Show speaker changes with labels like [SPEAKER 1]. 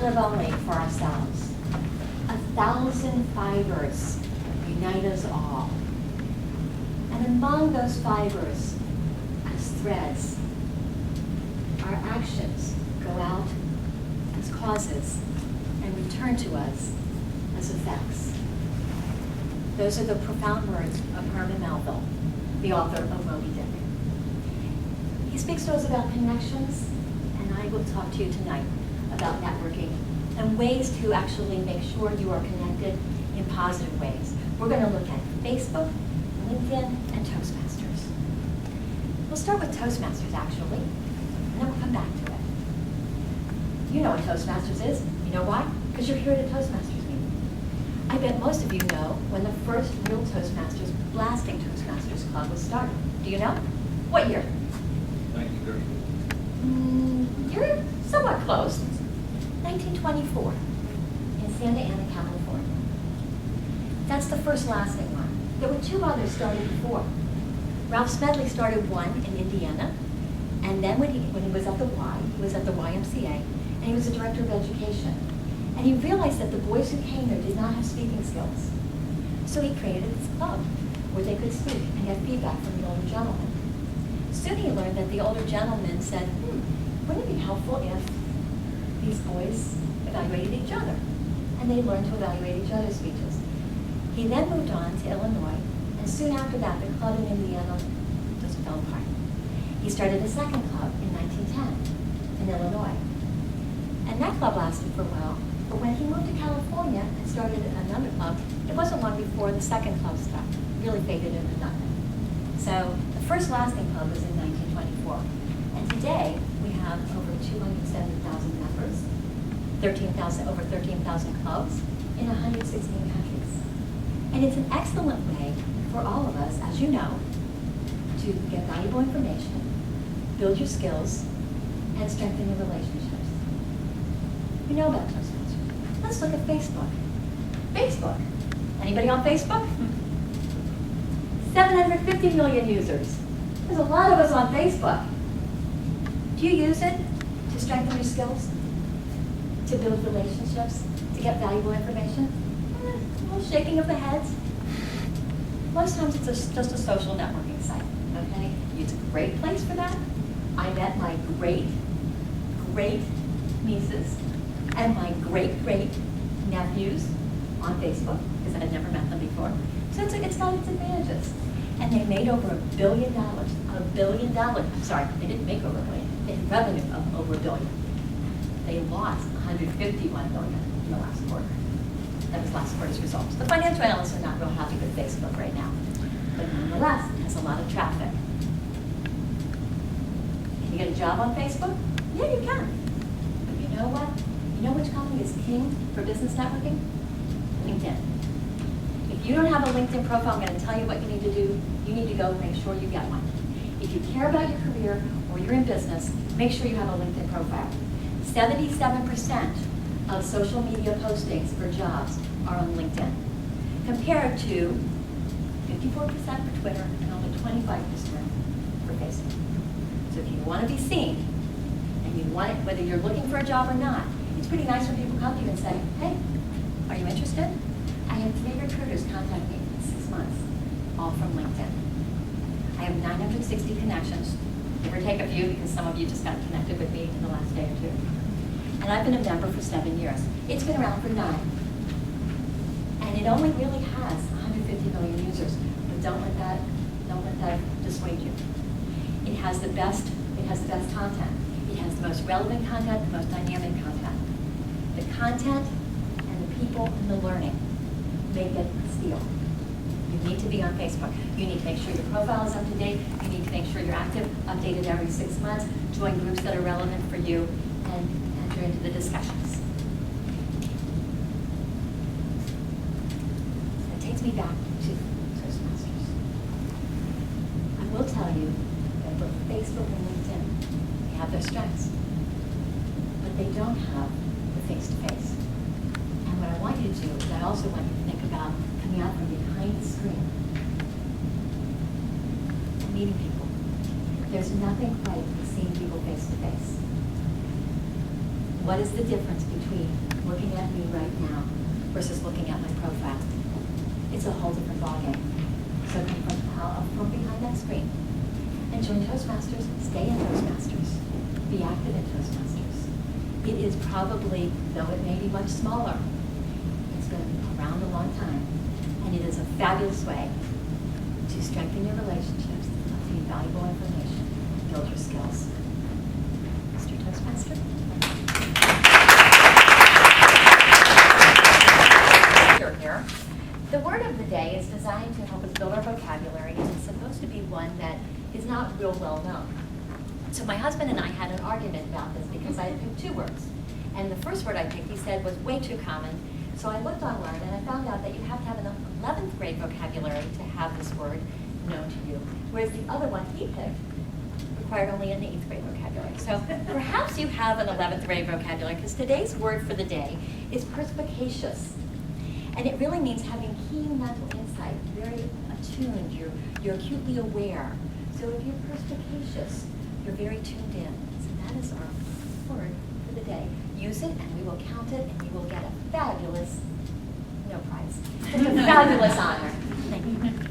[SPEAKER 1] live only for ourselves. 1,000 fibers unite us all. And among those fibers, as threads, our actions go out as causes and return to us as effects. Those are the profound words of Herman Melville, the author of Moby Dick. He speaks to us about connections, and I will talk to you tonight about networking and ways to actually make sure you are connected in positive ways. We're going to look at Facebook, LinkedIn, and Toastmasters. We'll start with Toastmasters, actually, and then we'll come back to it. You know what Toastmasters is. You know why? Because you're here at a Toastmasters meeting. I bet most of you know when the first real Toastmasters, blasting Toastmasters Club was started. Do you know? What year?
[SPEAKER 2] 1934.
[SPEAKER 1] You're somewhat close. 1924 in Santa Ana, California. That's the first lasting one. There were two others started before. Ralph Smedley started one in Indiana, and then when he was at the Y, he was at the YMCA, and he was the director of education. And he realized that the boys who came there did not have speaking skills. So he created this club where they could speak and get feedback from the older gentlemen. Soon he learned that the older gentlemen said, wouldn't it be helpful if these boys evaluated each other? And they learned to evaluate each other's speeches. He then moved on to Illinois, and soon after that, the club in Indiana just fell apart. He started a second club in 1910 in Illinois. And that club lasted for a while, but when he moved to California and started another club, it wasn't long before the second club stopped, really faded into nothing. So the first lasting club was in 1924. And today, we have over 270,000 members, over 13,000 clubs in 116 countries. And it's an excellent way for all of us, as you know, to get valuable information, build your skills, and strengthen your relationships. You know about Toastmasters. Let's look at Facebook. Facebook. Anybody on Facebook? 750 million users. There's a lot of us on Facebook. Do you use it to strengthen your skills? To build relationships? To get valuable information? A little shaking of the heads. Most times it's just a social networking site, okay? It's a great place for that. I met my great nieces and my great nephews on Facebook, because I had never met them before. So it's got its advantages. And they made over $1 billion. $1 billion. I'm sorry, they didn't make over $1 billion. They had revenue of over $1 billion. They lost $151 billion in the last quarter. That was last quarter's results. The financial analysts are not real happy with Facebook right now. But nonetheless, it has a lot of traffic. Can you get a job on Facebook? Yeah, you can. But you know what? You know which company is king for business networking? LinkedIn. If you don't have a LinkedIn profile, I'm going to tell you what you need to do. You need to go make sure you get one. If you care about your career or you're in business, make sure you have a LinkedIn profile. 77% of social media postings for jobs are on LinkedIn, compared to 54% for Twitter and only 25% for Facebook. So if you want to be seen, and you want it, whether you're looking for a job or not, it's pretty nice when people come to you and say, hey, are you interested? I had 3 recruiters contact me in 6 months, all from LinkedIn. I have 960 connections, give or take a few, because some of you just got connected with me in the last day or two. And I've been a member for 7 years. It's been around for 9. And it only really has 150 million users. But don't let that dissuade you. It has the best content. It has the most relevant content, the most dynamic content. The content and the people and the learning make it steal. You need to be on Facebook. You need to make sure your profile is up to date. You need to make sure you're active, updated every 6 months. Join groups that are relevant for you, and enter into the discussions. That takes me back to Toastmasters. I will tell you that both Facebook and LinkedIn, they have their strengths, but they don't have the face-to-face. And what I want you to do is I also want you to think about coming out from behind the screen and meeting people. There's nothing quite like seeing people face-to-face. What is the difference between looking at me right now versus looking at my profile? It's a whole different ballgame. So come from behind that screen and join Toastmasters, stay in Toastmasters, be active in Toastmasters. It is probably, though it may be much smaller, it's been around a long time, and it is a fabulous way to strengthen your relationships, obtain valuable information, build your skills. Mr. Toastmaster? Here. The word of the day is designed to help us build our vocabulary, and it's supposed to be one that is not real well known. So my husband and I had an argument about this because I had picked 2 words. And the first word I picked, he said, was way too common. So I looked online and I found out that you have to have an 11th grade vocabulary to have this word known to you. Whereas the other one he picked required only an 8th grade vocabulary. So perhaps you have an 11th grade vocabulary, because today's word for the day is perspicacious. And it really means having keen mental insight, very attuned, you're acutely aware. So if you're perspicacious, you're very tuned in. So that is our word for the day. Use it and we will count it and you will get a fabulous, no prize, a fabulous honor. Thank you.